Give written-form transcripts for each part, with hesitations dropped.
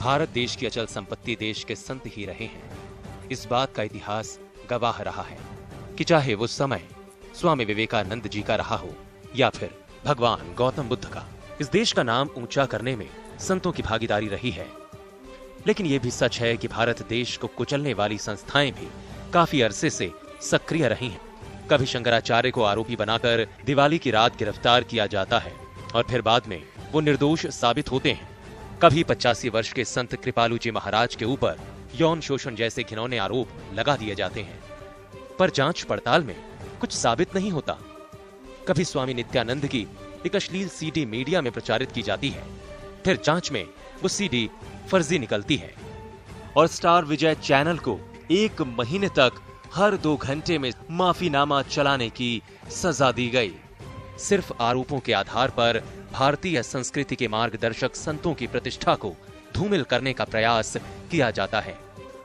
भारत देश की अचल संपत्ति देश के संत ही रहे हैं। इस बात का इतिहास गवाह रहा है कि चाहे वो समय स्वामी विवेकानंद जी का रहा हो या फिर भगवान गौतम बुद्ध का, इस देश का नाम ऊंचा करने में संतों की भागीदारी रही है। लेकिन यह भी सच है कि भारत देश को कुचलने वाली संस्थाएं भी काफी अरसे से सक्रिय रही हैं। कभी शंकराचार्य को आरोपी बनाकर दिवाली की रात गिरफ्तार किया जाता है और फिर बाद में वो निर्दोष साबित होते हैं। कभी 85 वर्ष के संत कृपालू जी महाराज के ऊपर यौन शोषण जैसे घिनौने आरोप लगा दिए जाते हैं, पर जांच पड़ताल में कुछ साबित नहीं होता। कभी स्वामी नित्यानंद की एक अश्लील सीडी मीडिया में प्रचारित की जाती है, फिर जांच में वो सीडी फर्जी निकलती है और स्टार विजय चैनल को 1 महीने तक हर 2 घंटे में माफीनामा चलाने की सजा दी गई। सिर्फ आरोपों के आधार पर भारतीय संस्कृति के मार्गदर्शक संतों की प्रतिष्ठा को धूमिल करने का प्रयास किया जाता है,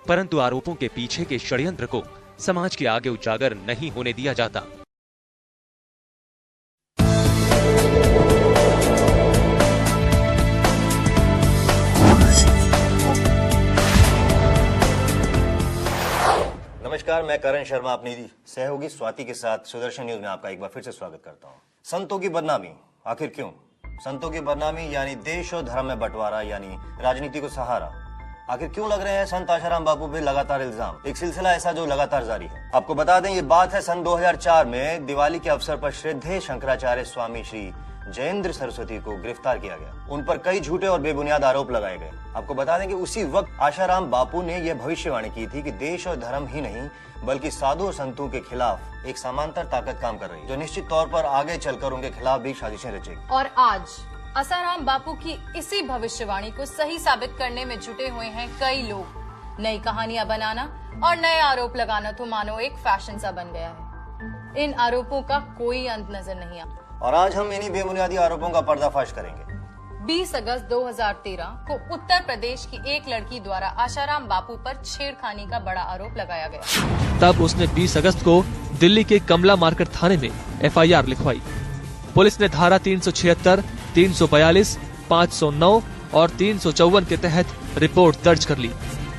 परंतु आरोपों के पीछे के षड्यंत्र को समाज के आगे उजागर नहीं होने दिया जाता। नमस्कार, मैं करण शर्मा अपनी सहयोगी स्वाति के साथ सुदर्शन न्यूज में आपका एक बार फिर से स्वागत करता हूं। संतों की बदनामी आखिर क्यों? संतों की बदनामी यानी देश और धर्म में बंटवारा यानी राजनीति को सहारा। आखिर क्यों लग रहे हैं संत आशाराम बापू पे लगातार इल्जाम? एक सिलसिला ऐसा जो लगातार जारी है। आपको बता दें, ये बात है सन 2004 में दिवाली के अवसर पर श्रद्धेय शंकराचार्य स्वामी श्री जयेंद्र सरस्वती को गिरफ्तार किया गया। उन पर कई झूठे और बेबुनियाद आरोप लगाए गए। आपको बता दें कि उसी वक्त आशाराम बापू ने यह भविष्यवाणी की थी कि देश और धर्म ही नहीं बल्कि साधु और संतों के खिलाफ एक समांतर ताकत काम कर रही है, जो निश्चित तौर पर आगे चलकर उनके खिलाफ भी साजिशें रचेगी। और आज आसाराम बापू की इसी भविष्यवाणी को सही साबित करने में जुटे हुए हैं कई लोग। नई कहानियां बनाना और नए आरोप लगाना तो मानो एक फैशन सा बन गया है। इन आरोपों का कोई अंत नजर नहीं आता और आज हम इन्हीं बेबुनियादी आरोपों का पर्दाफाश करेंगे। 20 अगस्त 2013 को उत्तर प्रदेश की एक लड़की द्वारा आशाराम बापू पर छेड़खानी का बड़ा आरोप लगाया गया। तब उसने 20 अगस्त को दिल्ली के कमला मार्केट थाने में FIR लिखवाई। पुलिस ने धारा 376, 342, 509 और 354 के तहत रिपोर्ट दर्ज कर ली।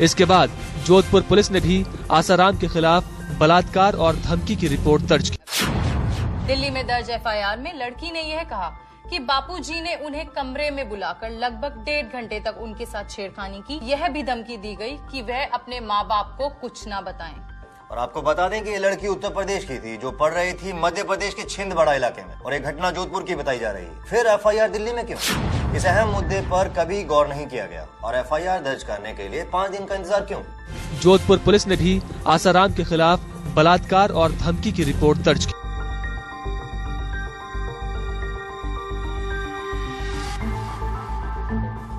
इसके बाद जोधपुर पुलिस ने भी आसाराम के खिलाफ बलात्कार और धमकी की रिपोर्ट दर्ज की। दिल्ली में दर्ज FIR में लड़की ने यह कहा कि बापूजी ने उन्हें कमरे में बुलाकर लगभग 1.5 घंटे तक उनके साथ छेड़खानी की। यह भी धमकी दी गई कि वह अपने माँ बाप को कुछ न बताएं। और आपको बता दें कि ये लड़की उत्तर प्रदेश की थी जो पढ़ रही थी मध्य प्रदेश के छिंदवाड़ा इलाके में, और एक घटना जोधपुर की बताई जा रही है। फिर FIR दिल्ली में क्यों? इस अहम मुद्दे पर कभी गौर नहीं किया गया और FIR दर्ज करने के लिए 5 दिन का इंतजार क्यों? जोधपुर पुलिस ने भी आसाराम के खिलाफ बलात्कार और धमकी की रिपोर्ट दर्ज की।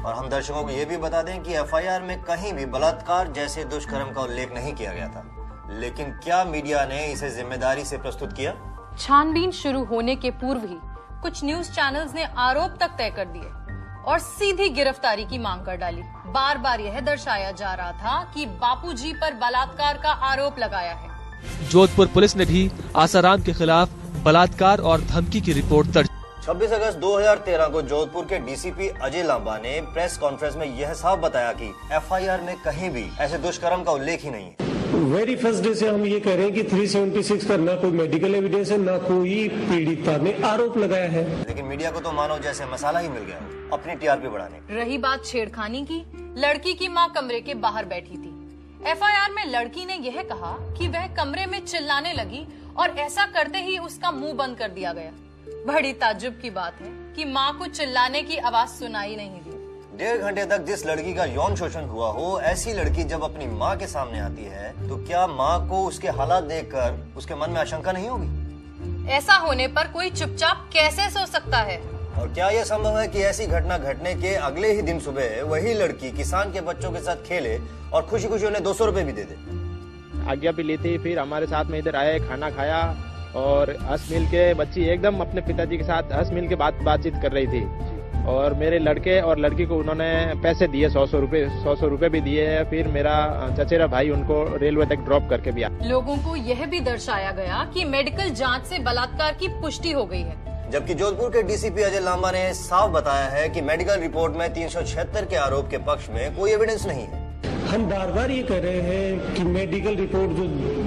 और हम दर्शकों को ये भी बता दें कि FIR में कहीं भी बलात्कार जैसे दुष्कर्म का उल्लेख नहीं किया गया था, लेकिन क्या मीडिया ने इसे जिम्मेदारी से प्रस्तुत किया? छानबीन शुरू होने के पूर्व ही कुछ न्यूज चैनल्स ने आरोप तक तय कर दिए और सीधी गिरफ्तारी की मांग कर डाली। बार बार यह दर्शाया जा रहा था कि बापूजी पर बलात्कार का आरोप लगाया है। जोधपुर पुलिस ने भी आसाराम के खिलाफ बलात्कार और धमकी की रिपोर्ट दर्ज। 26 अगस्त 2013 को जोधपुर के DCP अजय लांबा ने प्रेस कॉन्फ्रेंस में यह साफ बताया कि FIR में कहीं भी ऐसे दुष्कर्म का उल्लेख ही नहीं है। वेरी फर्स्ट डे से हम ये कह रहे हैं कि 376 का ना कोई मेडिकल एविडेंस है, ना कोई पीड़िता ने आरोप लगाया है। लेकिन मीडिया को तो मानो जैसे मसाला ही मिल गया अपनी TRP बढ़ाने। रही बात छेड़खानी की, लड़की की मां कमरे के बाहर बैठी थी। FIR में लड़की ने यह कहा कि वह कमरे में चिल्लाने लगी और ऐसा करते ही उसका मुंह बंद कर दिया गया। बड़ी ताज्जुब की बात है कि मां को चिल्लाने की आवाज सुनाई नहीं दी। 1.5 घंटे तक जिस लड़की का यौन शोषण हुआ हो, ऐसी लड़की जब अपनी माँ के सामने आती है तो क्या माँ को उसके हालात देखकर उसके मन में आशंका नहीं होगी? ऐसा होने पर कोई चुपचाप कैसे सो सकता है? और क्या यह संभव है कि ऐसी घटना घटने के अगले ही दिन सुबह वही लड़की किसान के बच्चों के साथ खेले और खुशी खुशी उन्हें 200 रुपए भी दे दे? आज्ञा भी ली थी, फिर हमारे साथ में इधर आए, खाना खाया और हंस मिल के बच्ची एकदम अपने पिताजी के साथ हंस मिल के बातचीत कर रही थी। और मेरे लड़के और लड़की को उन्होंने पैसे दिए, 100 रुपए भी दिए। फिर मेरा चचेरा भाई उनको रेलवे तक ड्रॉप करके भी आया। लोगों को यह भी दर्शाया गया कि मेडिकल जांच से बलात्कार की पुष्टि हो गई है। जबकि जोधपुर के डीसीपी अजय लांबा ने साफ बताया है कि मेडिकल रिपोर्ट में 376 के आरोप के पक्ष में कोई एविडेंस नहीं है। हम बार बार ये कह रहे हैं कि मेडिकल रिपोर्ट जो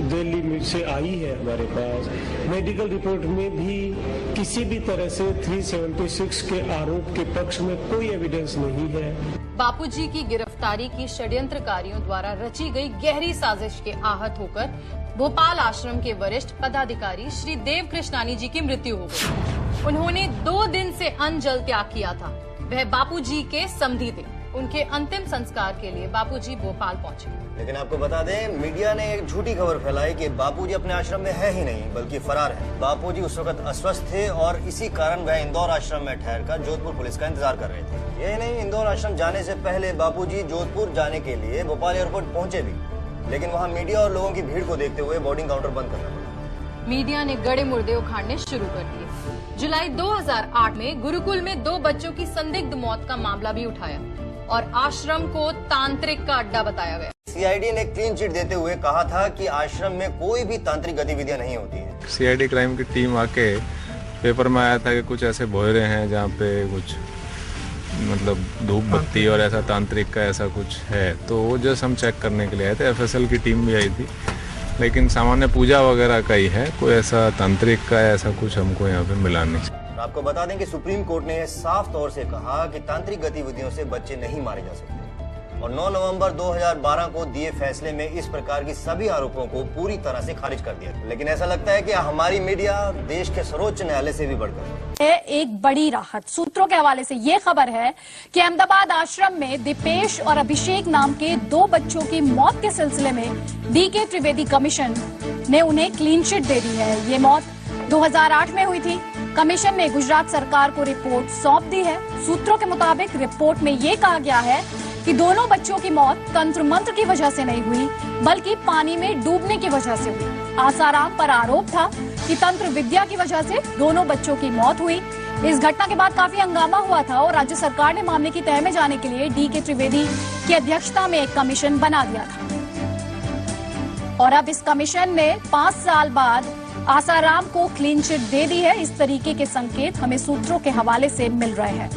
दिल्ली से आई है हमारे पास, मेडिकल रिपोर्ट में भी किसी भी तरह से 376 के आरोप के पक्ष में कोई एविडेंस नहीं है। बापूजी की गिरफ्तारी की षड्यंत्रकारियों द्वारा रची गई गहरी साजिश के आहत होकर भोपाल आश्रम के वरिष्ठ पदाधिकारी श्री देव कृष्णानी जी की मृत्यु हो गई। उन्होंने 2 दिन से अन्न जल त्याग किया था। वह बापूजी के समधी थे। उनके अंतिम संस्कार के लिए बापूजी भोपाल पहुंचे। लेकिन आपको बता दें, मीडिया ने एक झूठी खबर फैलाई कि बापूजी अपने आश्रम में है ही नहीं बल्कि फरार है। बापूजी उस वक्त अस्वस्थ थे और इसी कारण वह इंदौर आश्रम में ठहरकर जोधपुर पुलिस का इंतजार कर रहे थे। यही नहीं, इंदौर आश्रम जाने से पहले बापूजी जोधपुर जाने के लिए भोपाल एयरपोर्ट पहुंचे भी, लेकिन वहाँ मीडिया और लोगों की भीड़ को देखते हुए बोर्डिंग काउंटर बंद करना पड़ा। मीडिया ने गड़े मुर्दे उखाड़ने शुरू कर दिए। जुलाई 2008 में गुरुकुल में 2 बच्चों की संदिग्ध मौत का मामला भी उठाया और आश्रम को तांत्रिक का अड्डा बताया गया। सीआईडी ने क्लीन चिट देते हुए कहा था कि आश्रम में कोई भी तांत्रिक गतिविधियां नहीं होती है। सीआईडी क्राइम की टीम आके पेपर में आया था कि कुछ ऐसे भोयरे हैं जहाँ पे कुछ मतलब धूप बत्ती और ऐसा तांत्रिक का ऐसा कुछ है, तो वो जस्ट हम चेक करने के लिए आए थे। एफएसएल की टीम भी आई थी, लेकिन सामान्य पूजा वगैरह का ही है, कोई ऐसा तांत्रिक का ऐसा कुछ हमको यहाँ पे मिला नहीं। आपको बता दें कि सुप्रीम कोर्ट ने साफ तौर से कहा कि तांत्रिक गतिविधियों से बच्चे नहीं मारे जा सकते और 9 नवंबर 2012 को दिए फैसले में इस प्रकार की सभी आरोपों को पूरी तरह से खारिज कर दिया। लेकिन ऐसा लगता है कि हमारी मीडिया देश के सर्वोच्च न्यायालय से भी बढ़कर एक बड़ी राहत। सूत्रों के हवाले से ये खबर है कि अहमदाबाद आश्रम में दीपेश और अभिषेक नाम के 2 बच्चों की मौत के सिलसिले में डीके त्रिवेदी कमीशन ने उन्हें क्लीन चिट दे दी है। ये मौत 2008 में हुई थी। कमीशन ने गुजरात सरकार को रिपोर्ट सौंप दी है। सूत्रों के मुताबिक रिपोर्ट में ये कहा गया है कि दोनों बच्चों की मौत तंत्र मंत्र की वजह से नहीं हुई बल्कि पानी में डूबने की वजह से हुई। आसाराम पर आरोप था कि तंत्र विद्या की वजह से दोनों बच्चों की मौत हुई। इस घटना के बाद काफी हंगामा हुआ था और राज्य सरकार ने मामले की तह में जाने के लिए डीके त्रिवेदी की अध्यक्षता में एक कमीशन बना दिया था और अब इस कमीशन ने 5 साल बाद आसाराम को क्लीन चिट दे दी है। इस तरीके के संकेत हमें सूत्रों के हवाले से मिल रहे हैं।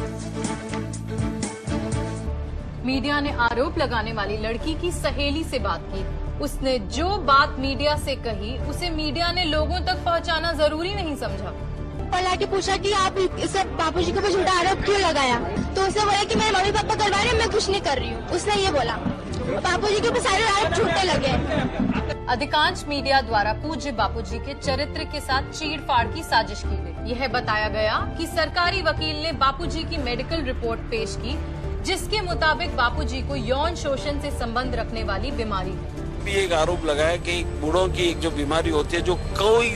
मीडिया ने आरोप लगाने वाली लड़की की सहेली से बात की। उसने जो बात मीडिया से कही उसे मीडिया ने लोगों तक पहुंचाना जरूरी नहीं समझा। पलट के पूछा कि आप इसे बापूजी के ऊपर झूठा आरोप क्यों लगाया, तो उसने बोला कि मेरे मम्मी पापा करवा रहे हैं, मैं कुछ नहीं कर रही हूँ। उसने ये बोला, बापूजी के ऊपर सारे आरोप झूठे लगे। अधिकांश मीडिया द्वारा पूज्य बापूजी के चरित्र के साथ चीड़-फाड़ की साजिश की गई। यह बताया गया कि सरकारी वकील ने बापूजी की मेडिकल रिपोर्ट पेश की, जिसके मुताबिक बापूजी को यौन शोषण से संबंध रखने वाली बीमारी है। भी एक आरोप लगाया कि बूढ़ों की एक जो बीमारी होती है, जो कोई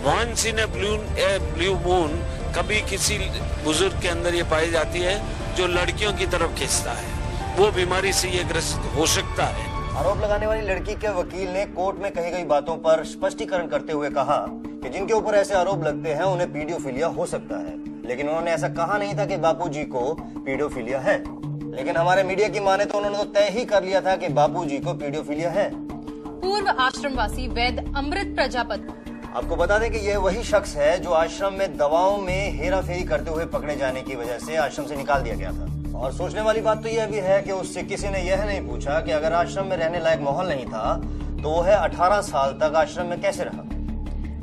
once in a blue moon कभी किसी बुजुर्ग के अंदर ये पाई जाती है, जो लड़कियों की तरफ खींचता है, वो बीमारी से ये ग्रस्त हो सकता है। आरोप लगाने वाली लड़की के वकील ने कोर्ट में कही गई बातों पर स्पष्टीकरण करते हुए कहा कि जिनके ऊपर ऐसे आरोप लगते हैं उन्हें पीडियोफिलिया हो सकता है, लेकिन उन्होंने ऐसा कहा नहीं था कि बापूजी को पीडियोफिलिया है। लेकिन हमारे मीडिया की माने तो उन्होंने तो तय ही कर लिया था कि बापूजी को पीडियोफिलिया है। पूर्व आश्रमवासी वैद्य अमृत प्रजापति। आपको बता दें कि यह वही शख्स है जो आश्रम में दवाओं में हेराफेरी करते हुए पकड़े जाने की वजह से आश्रम से निकाल दिया गया था। और सोचने वाली बात तो यह भी है कि उससे किसी ने यह नहीं पूछा कि अगर आश्रम में रहने लायक माहौल नहीं था तो वह 18 साल तक आश्रम में कैसे रहा।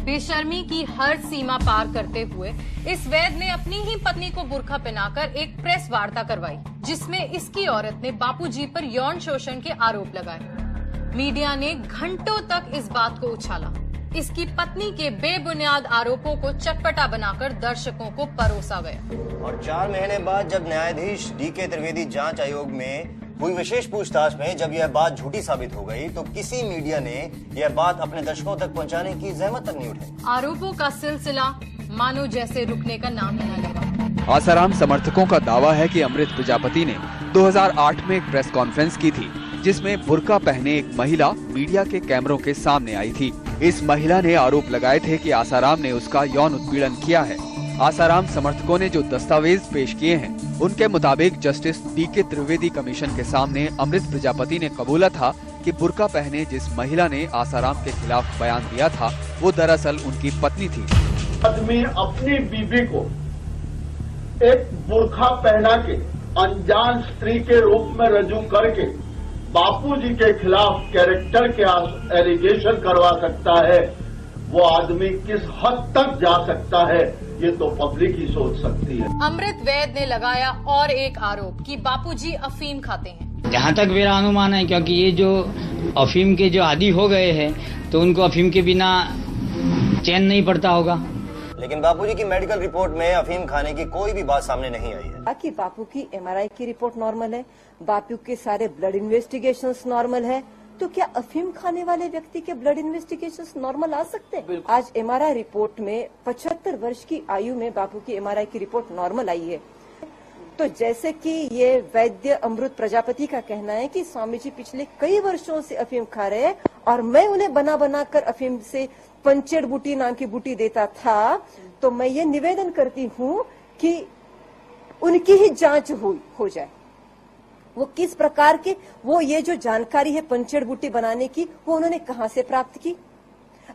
बेशर्मी की हर सीमा पार करते हुए इस वैद्य ने अपनी ही पत्नी को बुर्का पहनाकर एक प्रेस वार्ता करवाई, जिसमें इसकी औरत ने बापूजी पर यौन शोषण के आरोप लगाए। मीडिया ने घंटों तक इस बात को उछाला। इसकी पत्नी के बेबुनियाद आरोपों को चटपटा बनाकर दर्शकों को परोसा गया। और 4 महीने बाद जब न्यायाधीश डीके त्रिवेदी जांच आयोग में हुई विशेष पूछताछ में जब यह बात झूठी साबित हो गई तो किसी मीडिया ने यह बात अपने दर्शकों तक पहुंचाने की जहमत तक नहीं उठाई। आरोपों का सिलसिला मानो जैसे रुकने का नाम ही न लगा। आसाराम समर्थकों का दावा है कि अमृत प्रजापति ने 2008 में एक प्रेस कॉन्फ्रेंस की थी, जिसमें बुर्का पहने एक महिला मीडिया के कैमरों के सामने आई थी। इस महिला ने आरोप लगाए थे कि आसाराम ने उसका यौन उत्पीड़न किया है। आसाराम समर्थकों ने जो दस्तावेज पेश किए हैं, उनके मुताबिक जस्टिस डीके त्रिवेदी कमीशन के सामने अमृत प्रजापति ने कबूला था कि बुर्का पहने जिस महिला ने आसाराम के खिलाफ बयान दिया था, वो दरअसल उनकी पत्नी थी। आदमी अपनी बीवी को एक बुर्खा पहना के अनजान स्त्री के रूप में रजू करके बापूजी के खिलाफ कैरेक्टर के एलिगेशन करवा सकता है, वो आदमी किस हद तक जा सकता है ये तो पब्लिक ही सोच सकती है। अमृत वैद ने लगाया और एक आरोप कि बापूजी अफीम खाते हैं। जहाँ तक मेरा अनुमान है, क्योंकि ये जो अफीम के जो आदी हो गए हैं तो उनको अफीम के बिना चैन नहीं पड़ता होगा। लेकिन बापूजी की मेडिकल रिपोर्ट में अफीम खाने की कोई भी बात सामने नहीं आई है। कि बापू की एमआरआई की रिपोर्ट नॉर्मल है, बापू के सारे ब्लड इन्वेस्टिगेशंस नॉर्मल है, तो क्या अफीम खाने वाले व्यक्ति के ब्लड इन्वेस्टिगेशंस नॉर्मल आ सकते हैं? आज एमआरआई रिपोर्ट में 75 वर्ष की आयु में बापू की एमआरआई की रिपोर्ट नॉर्मल आई है। तो जैसे कि ये वैद्य अमृत प्रजापति का कहना है कि स्वामी जी पिछले कई वर्षों से अफीम खा रहे हैं और मैं उन्हें बना कर अफीम से पंचेड़ बूटी नाम की बूटी देता था, तो मैं ये निवेदन करती हूँ कि उनकी ही जांच हो जाए। वो किस प्रकार के, वो ये जो जानकारी है पंचेड़ बूटी बनाने की, वो उन्होंने कहाँ से प्राप्त की,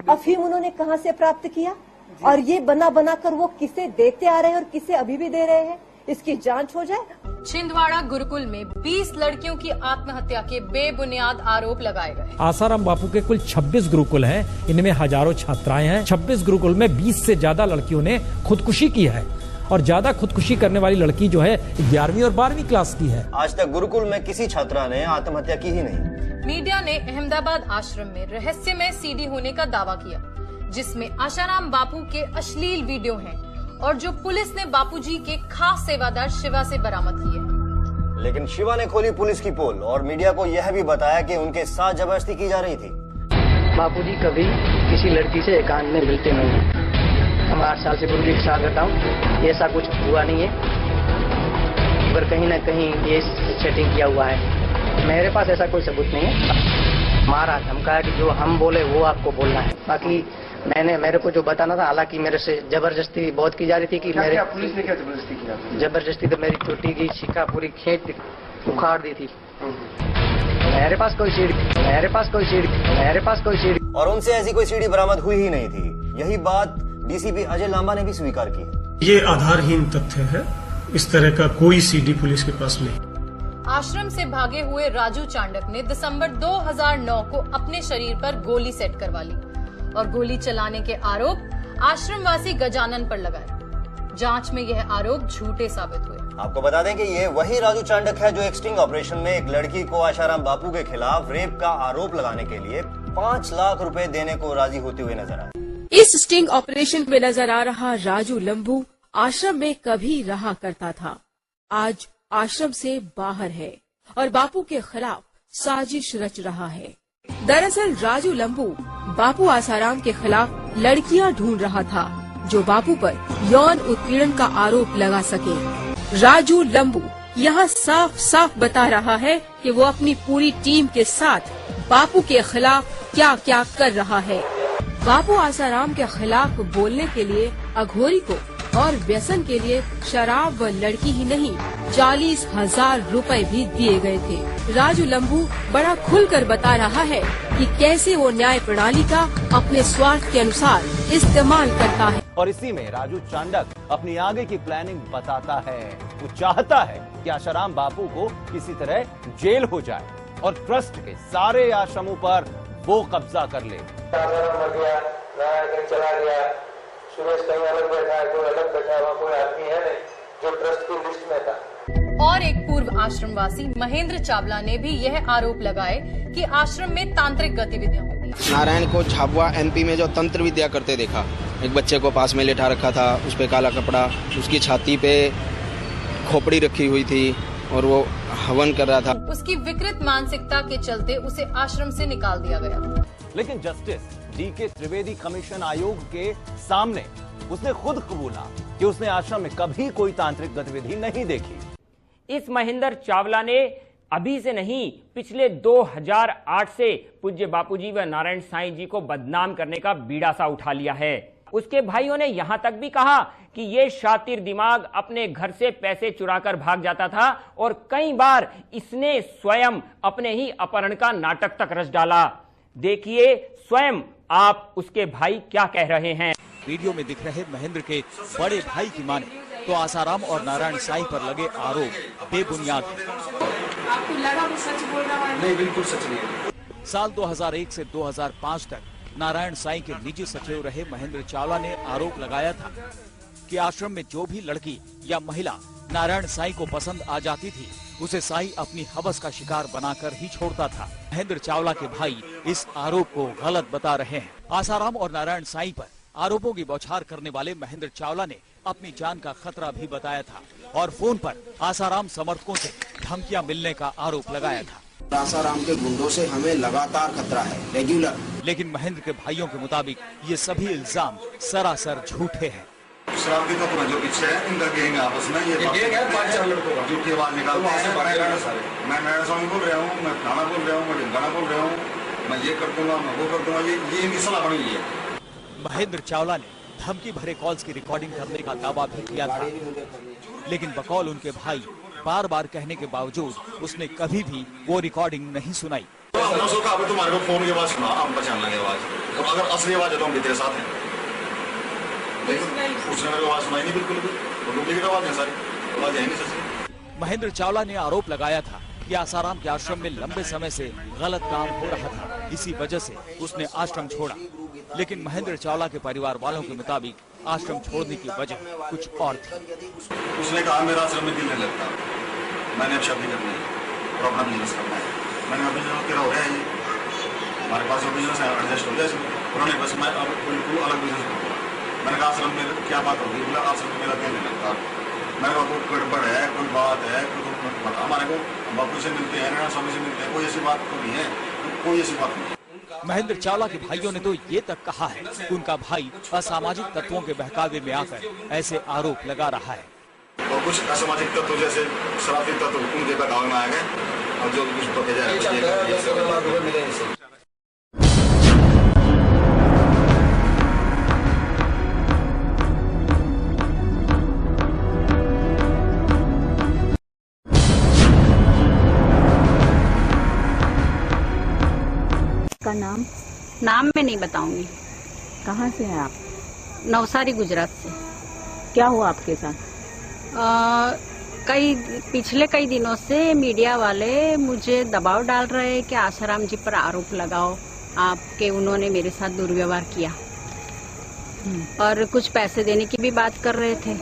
अफीम उन्होंने कहाँ से प्राप्त किया, और ये बना कर वो किसे देते आ रहे हैं और किसे अभी भी दे रहे हैं, इसकी जांच हो जाए। छिंदवाड़ा गुरुकुल में 20 लड़कियों की आत्महत्या के बेबुनियाद आरोप लगाए गए। आसाराम बापू के कुल 26 गुरुकुल हैं, इनमें हजारों छात्राएं हैं। 26 गुरुकुल में 20 से ज्यादा लड़कियों ने खुदकुशी की है, और ज्यादा खुदकुशी करने वाली लड़की जो है 11वीं और 12वीं क्लास की है। आज तक गुरुकुल में किसी छात्रा ने आत्महत्या की ही नहीं। मीडिया ने अहमदाबाद आश्रम में रहस्यमय सीडी होने का दावा किया, जिसमें आशाराम बापू के अश्लील वीडियो हैं और जो पुलिस ने बापूजी के खास सेवादार शिवा से बरामद किए। लेकिन शिवा ने खोली पुलिस की पोल और मीडिया को यह भी बताया कि उनके साथ जबरदस्ती की जा रही थी। बापूजी कभी किसी लड़की से एकांत में मिलते नहीं। मैं 8 साल से गुरुजी के साथ रहता हूँ, ऐसा कुछ हुआ नहीं है, पर कहीं न कहीं ये सेटिंग किया हुआ है। मेरे पास ऐसा कोई सबूत नहीं है। महाराज हम कहा कि जो हम बोले वो आपको बोलना है, बाकी मेरे को जो बताना था, हालांकि मेरे से जबरदस्ती बहुत की जा रही थी कि मेरे पुलिस ने क्या जबरदस्ती किया? जबरदस्ती तो मेरी चोटी की छिका पूरी खींच उखाड़ दी थी। मेरे पास कोई सीढ़ी और उनसे ऐसी कोई सीढ़ी बरामद हुई ही नहीं थी। यही बात डीसीपी अजय लांबा ने भी स्वीकार की। ये आधारहीन तथ्य है, इस तरह का कोई सीडी पुलिस के पास नहीं। आश्रम से भागे हुए राजू चांडक ने दिसंबर 2009 को अपने शरीर पर गोली सेट करवा ली और गोली चलाने के आरोप आश्रमवासी गजानन पर लगाए। जांच में यह आरोप झूठे साबित हुए। आपको बता दें कि ये वही राजू चांडक है जो एक स्टिंग ऑपरेशन में एक लड़की को आशाराम बापू के खिलाफ रेप का आरोप लगाने के लिए 5 लाख रुपए देने को राजी होते हुए नजर आया। इस स्टिंग ऑपरेशन में नजर आ रहा राजू लंबू आश्रम में कभी रहा करता था, आज आश्रम से बाहर है और बापू के खिलाफ साजिश रच रहा है। दरअसल राजू लंबू बापू आसाराम के खिलाफ लड़कियां ढूंढ रहा था जो बापू पर यौन उत्पीड़न का आरोप लगा सके। राजू लंबू यहाँ साफ साफ बता रहा है कि वो अपनी पूरी टीम के साथ बापू के खिलाफ क्या क्या कर रहा है। बापू आसाराम के खिलाफ बोलने के लिए अघोरी को और व्यसन के लिए शराब व लड़की ही नहीं 40,000 रुपए भी दिए गए थे। राजू लंबू बड़ा खुलकर बता रहा है कि कैसे वो न्याय प्रणाली का अपने स्वार्थ के अनुसार इस्तेमाल करता है। और इसी में राजू चांडक अपनी आगे की प्लानिंग बताता है। वो चाहता है कि आशाराम बापू को किसी तरह जेल हो जाए और ट्रस्ट के सारे आश्रमों पर वो कब्जा कर ले। चला गया, सुरेश कहीं अलग बैठा है, कोई अलग बैठा है, कोई आदमी है नहीं जो ट्रस्ट की लिस्ट में था। और एक पूर्व आश्रमवासी महेंद्र चावला ने भी यह आरोप लगाए कि आश्रम में तांत्रिक गतिविधियां होती हैं। नारायण को झाबुआ एमपी में जो तंत्र विद्या करते देखा, एक बच्चे को पास में लेटा रखा था, उस पे काला कपड़ा, उसकी छाती पे खोपड़ी रखी हुई थी और वो हवन कर रहा था। उसकी विकृत मानसिकता के चलते उसे आश्रम से निकाल दिया गया। लेकिन जस्टिस डीके त्रिवेदी कमीशन आयोग के सामने उसने खुद कबूला कि उसने आश्रम में कभी कोई तांत्रिक गतिविधि नहीं देखी। इस महेंद्र चावला ने अभी से नहीं, पिछले 2008 से पूज्य बापूजी व नारायण साईं जी को बदनाम करने का बीड़ा सा उठा लिया है। उसके भाइयों ने यहां तक भी कहा कि ये शातिर दिमाग अपने घर से पैसे चुराकर भाग जाता था और कई बार इसने स्वयं अपने ही अपहरण का नाटक तक रच डाला। देखिए स्वयं आप उसके भाई क्या कह रहे हैं। वीडियो में दिख रहे महेंद्र के बड़े भाई की माने तो आसाराम और नारायण साईं पर लगे आरोप बेबुनियाद हैं। आपको लगा वो सच बोल रहा है? नहीं, बिल्कुल सच नहीं। साल 2001 से 2005 तक नारायण साईं के निजी सचिव रहे महेंद्र चावला ने आरोप लगाया था कि आश्रम में जो भी लड़की या महिला नारायण साईं को पसंद आ जाती थी उसे साईं अपनी हवस का शिकार बनाकर ही छोड़ता था। महेंद्र चावला के भाई इस आरोप को गलत बता रहे हैं। आसाराम और नारायण साईं पर आरोपों की बौछार करने वाले महेंद्र चावला ने अपनी जान का खतरा भी बताया था और फोन पर आसाराम समर्थकों से धमकियां मिलने का आरोप लगाया था। आसाराम के गुंडों से हमें लगातार खतरा है, रेगुलर। लेकिन महेंद्र के भाइयों के मुताबिक ये सभी इल्जाम सरासर झूठे हैं। शरारती तत्व जो पीछे है इनका गैंग आपस में ये गैंग है, 5-4 लड़कों का झूठी आवाज निकालते हैं। मैं नारायण स्वामी बोल रहा हूँ, मैं थाना बोल रहा हूँ, मैं ढिंगाना बोल रहा हूँ, मैं ये कर दूंगा, मैं वो कर दूंगा, ये इनकी सलाह बनी हुई है। महेंद्र चावला ने धमकी भरे कॉल्स की रिकॉर्डिंग करने का दावा भी किया था, लेकिन बकौल उनके भाई बार बार कहने के बावजूद उसने कभी भी वो रिकॉर्डिंग नहीं सुनाई। तुम्हारे को फोन की आवाज सुना, हम पहचान लेंगे आवाज, तो अगर असली आवाज है तो हम भी तेरे साथ हैं। उसने मेरे को आवाज सुनाई नहीं बिल्कुल भी, वो डुप्लीकेट आवाज है, सारी आवाज है नहीं सच। महेंद्र चावला ने आरोप लगाया था कि आसाराम के आश्रम में लंबे समय से गलत काम हो रहा था, इसी वजह से उसने आश्रम छोड़ा। लेकिन महेंद्र चावला के परिवार वालों के मुताबिक आश्रम छोड़ने की वजह कुछ और थी। उसने कहा मेरा आश्रम में दिल नहीं लगता, मैंने अब शादी करनी है और अपना बिजनेस करना है। मैंने अब बिजनेस तेरा हो रहा है, हमारे पास जो बिजनेस है एडजस्ट हो जाए इसमें। उन्होंने बस मैं अब बिल्कुल अलग बिजनेस करूँगा। मैंने कहा आश्रम में क्या बात होगी, बोला आश्रम में मेरा दिल नहीं लगता। मैंने कहा कोई गड़बड़ है, कोई बात है, हमारे को बापू से मिलते हैं, नारायण स्वामी से मिलते हैं, कोई ऐसी बात तो नहीं है, कोई ऐसी बात नहीं। महेंद्र चावला के भाइयों ने तो ये तक कहा है कि उनका भाई असामाजिक तत्वों के बहकावे में आकर ऐसे आरोप लगा रहा है। और कुछ असामाजिक तत्व जैसे शरारती तत्व उनके बहकावे में आ गए और जो कुछ बके जा रहे हैं। का नाम मैं नहीं बताऊंगी। कहाँ से हैं आप? नवसारी गुजरात से। क्या हुआ आपके साथ? पिछले कई दिनों से मीडिया वाले मुझे दबाव डाल रहे हैं कि आसाराम जी पर आरोप लगाओ आपके, उन्होंने मेरे साथ दुर्व्यवहार किया और कुछ पैसे देने की भी बात कर रहे थे।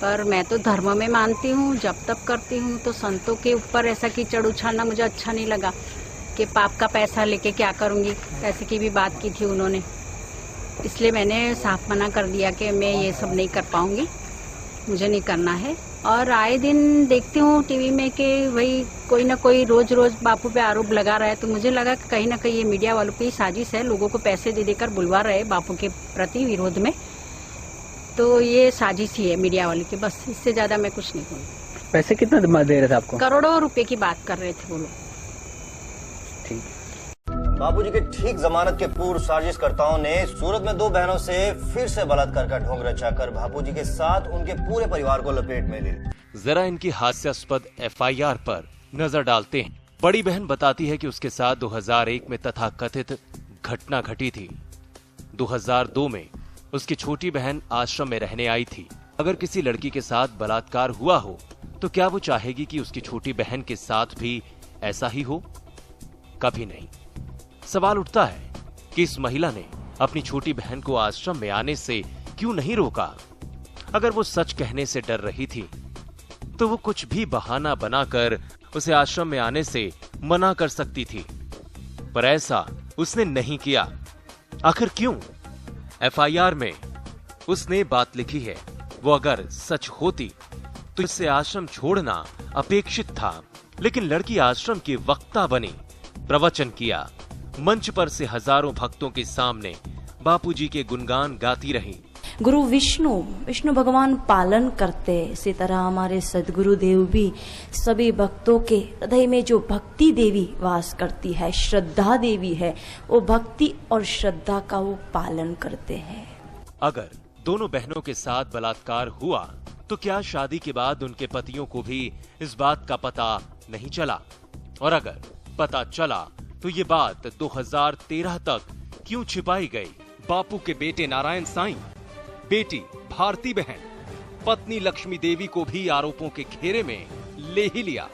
पर मैं तो धर्म में मानती हूँ, जब तक करती हूँ, तो संतों के ऊपर ऐसा कीचड़ उछालना मुझे अच्छा नहीं लगा कि पाप का पैसा लेके क्या करूंगी, पैसे की भी बात की थी उन्होंने। इसलिए मैंने साफ मना कर दिया कि मैं ये सब नहीं कर पाऊंगी, मुझे नहीं करना है। और आए दिन देखती हूँ टीवी में कि वही कोई ना कोई रोज रोज बापू पे आरोप लगा रहा है, तो मुझे लगा कि कहीं ना कहीं ये मीडिया वालों की साजिश है, लोगों को पैसे दे देकर बुलवा रहे बापू के प्रति विरोध में। तो ये साजिश ही है मीडिया वालों की, बस इससे ज्यादा मैं कुछ नहीं कहूँगी। पैसे कितना दे रहे थे आपको? करोड़ों रुपए की बात कर रहे थे वो लोग। बापूजी के ठीक जमानत के पूर्व साजिशकर्ताओं ने सूरत में 2 बहनों से फिर से बलात्कार का ढोंग रचाकर बापूजी के साथ उनके पूरे परिवार को लपेट में ले। जरा इनकी हास्यास्पद एफआईआर पर नजर डालते हैं। बड़ी बहन बताती है कि उसके साथ 2001 में तथाकथित घटना घटी थी। 2002 में उसकी छोटी बहन आश्रम में रहने आई थी। अगर किसी लड़की के साथ बलात्कार हुआ हो तो क्या वो चाहेगी कि उसकी छोटी बहन के साथ भी ऐसा ही हो? कभी नहीं। सवाल उठता है कि इस महिला ने अपनी छोटी बहन को आश्रम में आने से क्यों नहीं रोका? अगर वो सच कहने से डर रही थी तो वो कुछ भी बहाना बनाकर उसे आश्रम में आने से मना कर सकती थी, पर ऐसा उसने नहीं किया। आखिर क्यों? एफआईआर में उसने बात लिखी है, वो अगर सच होती तो इससे आश्रम छोड़ना अपेक्षित था, लेकिन लड़की आश्रम की वक्ता बनी, प्रवचन किया, मंच पर से हजारों भक्तों के सामने बापूजी के गुणगान गाती रही। गुरु विष्णु भगवान पालन करते, इसी तरह हमारे सदगुरु देव भी सभी भक्तों के हृदय में जो भक्ति देवी वास करती है, श्रद्धा देवी है, वो भक्ति और श्रद्धा का वो पालन करते हैं। अगर दोनों बहनों के साथ बलात्कार हुआ तो क्या शादी के बाद उनके पतियों को भी इस बात का पता नहीं चला? और अगर पता चला तो ये बात 2013 तक क्यों छिपाई गई? बापू के बेटे नारायण साईं, बेटी भारती बहन, पत्नी लक्ष्मी देवी को भी आरोपों के घेरे में ले ही लिया।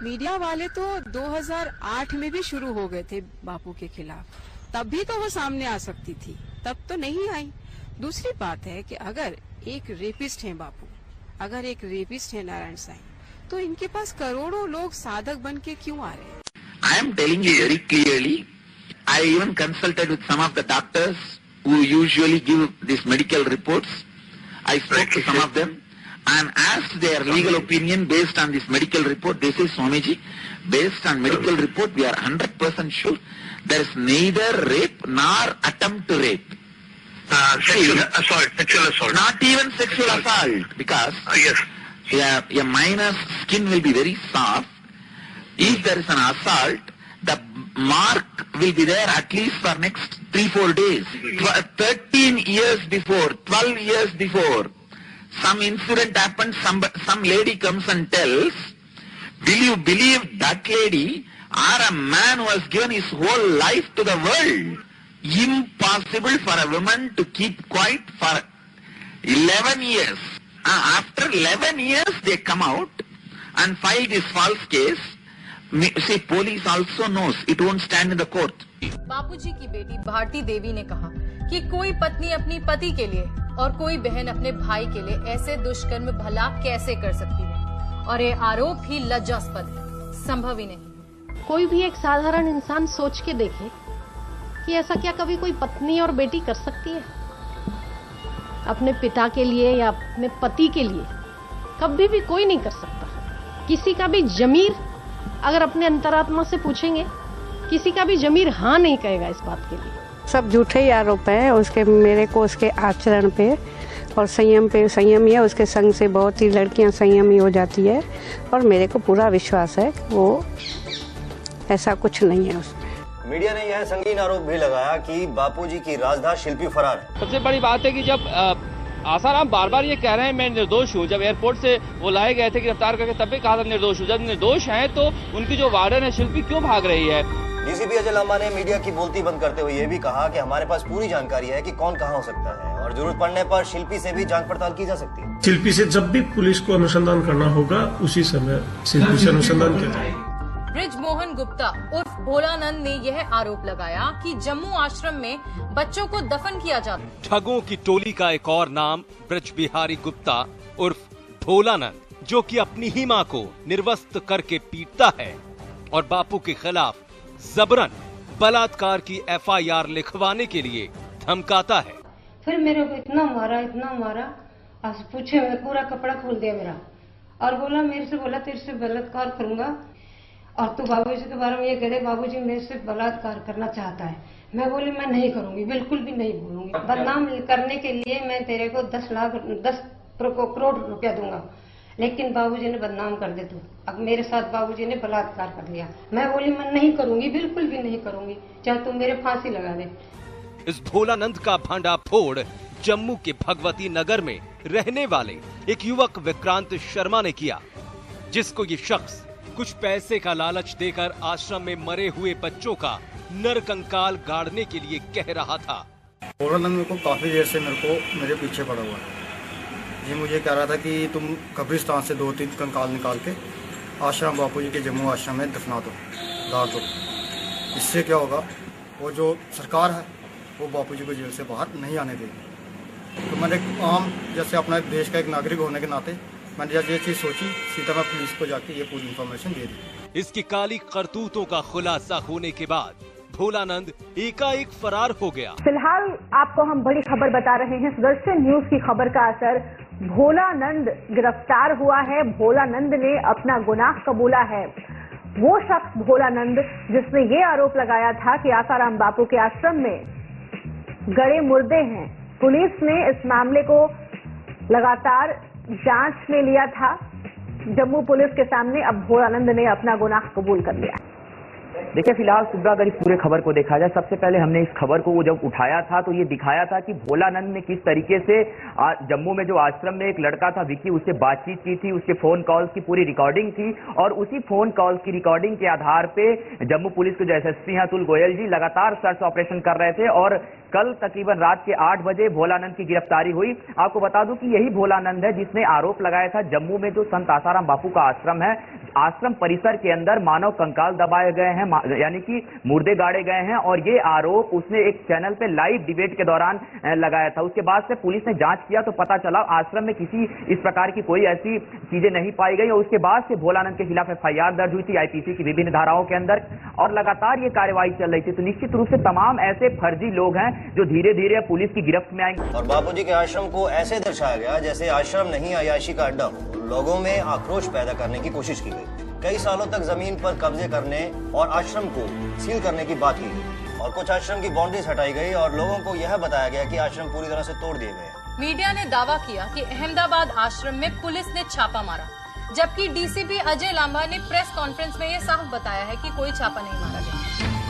मीडिया वाले तो 2008 में भी शुरू हो गए थे बापू के खिलाफ, तब भी तो वो सामने आ सकती थी, तब तो नहीं आई। दूसरी बात है कि अगर एक रेपिस्ट है बापू, अगर एक रेपिस्ट है नारायण साईं, तो इनके पास करोड़ों लोग साधक बन के क्यों आ रहे हैं? I am telling you very clearly, I even consulted with some of the doctors who usually give these medical reports. I spoke to some of them and asked their legal opinion based on this medical report. They say, Swamiji, based on medical report, we are 100% sure there is neither rape nor attempt to rape. Sexual assault. Not even sexual assault, because a minor's skin will be very soft. If there is an assault, the mark will be there at least for next 3-4 days. 13 years before, 12 years before, some incident happened, some lady comes and tells, will you believe that lady or a man who has given his whole life to the world? Impossible for a woman to keep quiet for 11 years. After 11 years they come out and file this false case. See, police also knows it won't stand in the court. बापूजी की बेटी भारती देवी ने कहा कि कोई पत्नी अपनी पति के लिए और कोई बहन अपने भाई के लिए ऐसे दुष्कर्म भला कैसे कर सकती है, और ये आरोप ही लज्जास्पद है, संभव ही नहीं। कोई भी एक साधारण इंसान सोच के देखे कि ऐसा क्या कभी कोई पत्नी और बेटी कर सकती है अपने पिता के लिए या अपने पति के लिए? कभी भी कोई नहीं कर सकता। किसी का भी जमीर अगर अपने अंतरात्मा से पूछेंगे, किसी का भी जमीर हाँ नहीं कहेगा इस बात के लिए। सब झूठे ही आरोप है उसके, मेरे को उसके आचरण पे और संयम पे। संयमी है, उसके संग से बहुत ही लड़कियां संयमी हो जाती है, और मेरे को पूरा विश्वास है वो ऐसा कुछ नहीं है उसमें। मीडिया ने यह संगीन आरोप भी लगाया कि बापूजी की राजदार शिल्पी फरार है। सबसे बड़ी बात है कि जब आसाराम बार बार ये कह रहे हैं मैं निर्दोष हूँ, जब एयरपोर्ट से वो लाए गए थे गिरफ्तार करके तब भी कहा था निर्दोष हूँ। जब निर्दोष हैं तो उनकी जो वार्डन है शिल्पी क्यों भाग रही है? डीसीपी अजय लांबा ने मीडिया की बोलती बंद करते हुए ये भी कहा कि हमारे पास पूरी जानकारी है कि कौन कहाँ हो सकता है, और जरूरत पड़ने पर शिल्पी से भी जांच पड़ताल की जा सकती है। शिल्पी से जब भी पुलिस को अनुसंधान करना होगा उसी समय शिल्पी से अनुसंधान किया जाएगा। ब्रिजमोहन गुप्ता उर्फ भोलानंद ने यह आरोप लगाया कि जम्मू आश्रम में बच्चों को दफन किया जाता है। ठगों की टोली का एक और नाम ब्रज बिहारी गुप्ता उर्फ भोलानंद, जो कि अपनी ही मां को निर्वस्त्र करके पीटता है और बापू के खिलाफ जबरन बलात्कार की FIR लिखवाने के लिए धमकाता है। फिर मेरे को इतना मारा, आज पूछे मैं पूरा कपड़ा खोल दिया मेरा, और बोला मेरे से, बोला तेरे से बलात्कार करूंगा, और तू बाबूजी के बारे में ये कह दे बाबूजी मेरे से बलात्कार करना चाहता है। मैं बोली मैं नहीं करूंगी, बिल्कुल भी नहीं बोलूंगी। बदनाम करने के लिए मैं तेरे को 10 करोड़ रुपया दूंगा, लेकिन बाबूजी ने बदनाम कर दे तू। अब मेरे साथ बाबूजी ने बलात्कार कर लिया। मैं बोली मैं नहीं करूंगी, बिल्कुल भी नहीं करूंगी, चाहे तू मेरे फांसी लगा दे। इस भोलानंद का भंडाफोड़ जम्मू के भगवती नगर में रहने वाले एक युवक विक्रांत शर्मा ने किया, जिसको ये शख्स कुछ पैसे का लालच देकर आश्रम में मरे हुए बच्चों का नरकंकाल गाड़ने के लिए कह रहा था। भोलानंद मेरे को काफी देर से मेरे पीछे पड़ा हुआ है। ये मुझे कह रहा था कि तुम कब्रिस्तान से 2-3 कंकाल निकाल के आश्रम बापूजी के जम्मू आश्रम में दफना दो, गाड़ दो। इससे क्या होगा, वो जो सरकार है वो बापूजी को जेल से बाहर नहीं आने देगी। तो मैंने आम जैसे अपना देश का एक नागरिक होने के नाते मैंने जब ये चीज सोची, सीधा मैं पुलिस को जाके ये पूरी इन्फॉर्मेशन दे दी। इसकी काली करतूतों का खुलासा होने के बाद भोलानंद एकाएक फरार हो गया। फिलहाल आपको हम बड़ी खबर बता रहे हैं। सुदर्शन न्यूज की खबर का असर, भोलानंद गिरफ्तार हुआ है। भोलानंद ने अपना गुनाह कबूला है। वो शख्स भोलानंद जिसने ये आरोप लगाया था कि आसाराम बापू के आश्रम में गड़े मुर्दे हैं। पुलिस ने इस मामले को लगातार जांच में लिया था जम्मू पुलिस के सामने। अब भोलानंद ने अपना गुनाह कबूल कर लिया। देखिए, फिलहाल सुब्रा अगर इस पूरे खबर को देखा जाए, सबसे पहले हमने इस खबर को जब उठाया था तो ये दिखाया था कि भोलानंद ने किस तरीके से जम्मू में जो आश्रम में एक लड़का था विकी, उससे बातचीत की थी, उसके फोन कॉल्स की पूरी रिकॉर्डिंग थी, और उसी फोन कॉल्स की रिकॉर्डिंग के आधार पे जम्मू पुलिस के जो SSP हैं अतुल गोयल जी लगातार सर्च ऑपरेशन कर रहे थे, और कल तकरीबन रात के 8 बजे भोलानंद की गिरफ्तारी हुई। आपको बता दूं कि यही भोलानंद है जिसने आरोप लगाया था जम्मू में जो संत आसाराम बापू का आश्रम है, आश्रम परिसर के अंदर मानव कंकाल दबाए गए हैं, यानी कि मुर्दे गाड़े गए हैं, और ये आरोप उसने एक चैनल पे लाइव डिबेट के दौरान लगाया था। उसके बाद से पुलिस ने जांच किया तो पता चला आश्रम में किसी इस प्रकार की कोई ऐसी चीजें नहीं पाई गई, और उसके बाद से भोलानंद के खिलाफ FIR दर्ज हुई थी IPC की विभिन्न धाराओं के अंदर, और लगातार ये कार्रवाई चल रही थी। तो निश्चित रूप से तमाम ऐसे फर्जी लोग हैं जो धीरे धीरे पुलिस की गिरफ्त में आएंगे। और बापूजी के आश्रम को ऐसे दर्शाया गया जैसे आश्रम नहीं अय्याशी का अड्डा हो। लोगों में आक्रोश पैदा करने की कोशिश की गई, कई सालों तक जमीन पर कब्जे करने और आश्रम को सील करने की बात की गई, और कुछ आश्रम की बाउंड्रीज हटाई गई और लोगों को यह बताया गया कि आश्रम पूरी तरह से तोड़ दिए गए। मीडिया ने दावा किया कि अहमदाबाद आश्रम में पुलिस ने छापा मारा, जबकि DCP अजय लांबा ने प्रेस कॉन्फ्रेंस में ये साफ बताया है कि कोई छापा नहीं मारा गया।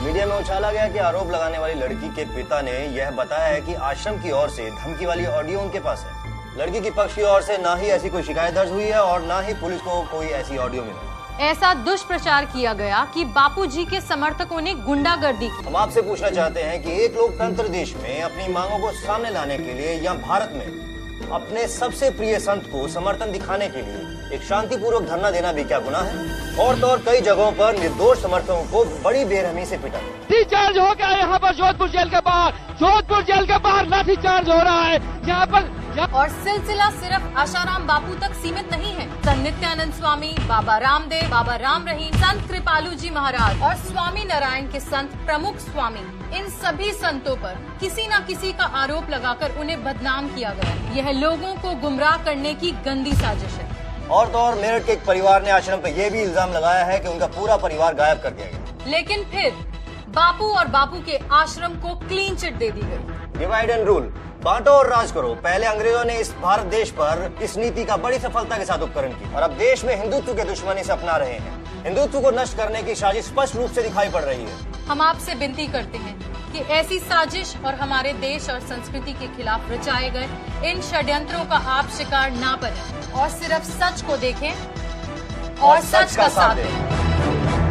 मीडिया में उछाला गया कि आरोप लगाने वाली लड़की के पिता ने यह बताया है कि आश्रम की ओर से धमकी वाली ऑडियो उनके पास है। लड़की की पक्ष की ओर से ना ही ऐसी कोई शिकायत दर्ज हुई है और ना ही पुलिस को कोई ऐसी ऑडियो मिली। ऐसा दुष्प्रचार किया गया कि बापूजी के समर्थकों ने गुंडागर्दी की। हम आपसे पूछना चाहते हैं कि एक लोकतंत्र देश में अपनी मांगों को सामने लाने के लिए या भारत में अपने सबसे प्रिय संत को समर्थन दिखाने के लिए एक शांतिपूर्वक धरना देना भी क्या गुनाह है? और तो और कई जगहों पर निर्दोष समर्थकों को बड़ी बेरहमी से पिटा लाठीचार्ज हो गया यहाँ पर जोधपुर जेल के बाहर। जोधपुर जेल के बाहर लाठीचार्ज हो रहा है यहाँ पर। और सिलसिला सिर्फ आशाराम बापू तक सीमित नहीं है। संत नित्यानंद स्वामी, बाबा रामदेव, बाबा राम रहीम, संत कृपालू जी महाराज और स्वामी नारायण के संत प्रमुख स्वामी, इन सभी संतों पर किसी न किसी का आरोप लगाकर उन्हें बदनाम किया गया। यह लोगों को गुमराह करने की गंदी साजिश है। और तो और मेरठ के एक परिवार ने आश्रम पर यह भी इल्जाम लगाया है कि उनका पूरा परिवार गायब कर दिया गया। लेकिन फिर बापू और बापू के आश्रम को क्लीन चिट दे दी गई। डिवाइड एंड रूल, बांटो और राज करो। पहले अंग्रेजों ने इस भारत देश पर इस नीति का बड़ी सफलता के साथ उपकरण की, और अब देश में हिंदुत्व के दुश्मनी से अपना रहे हैं। हिंदुत्व को नष्ट करने की साजिश स्पष्ट रूप से दिखाई पड़ रही है। हम आपसे विनती करते हैं कि ऐसी साजिश और हमारे देश और संस्कृति के खिलाफ रचाए गए इन षड्यंत्रों का आप शिकार ना बने और सिर्फ सच को देखें और सच का साथ दें।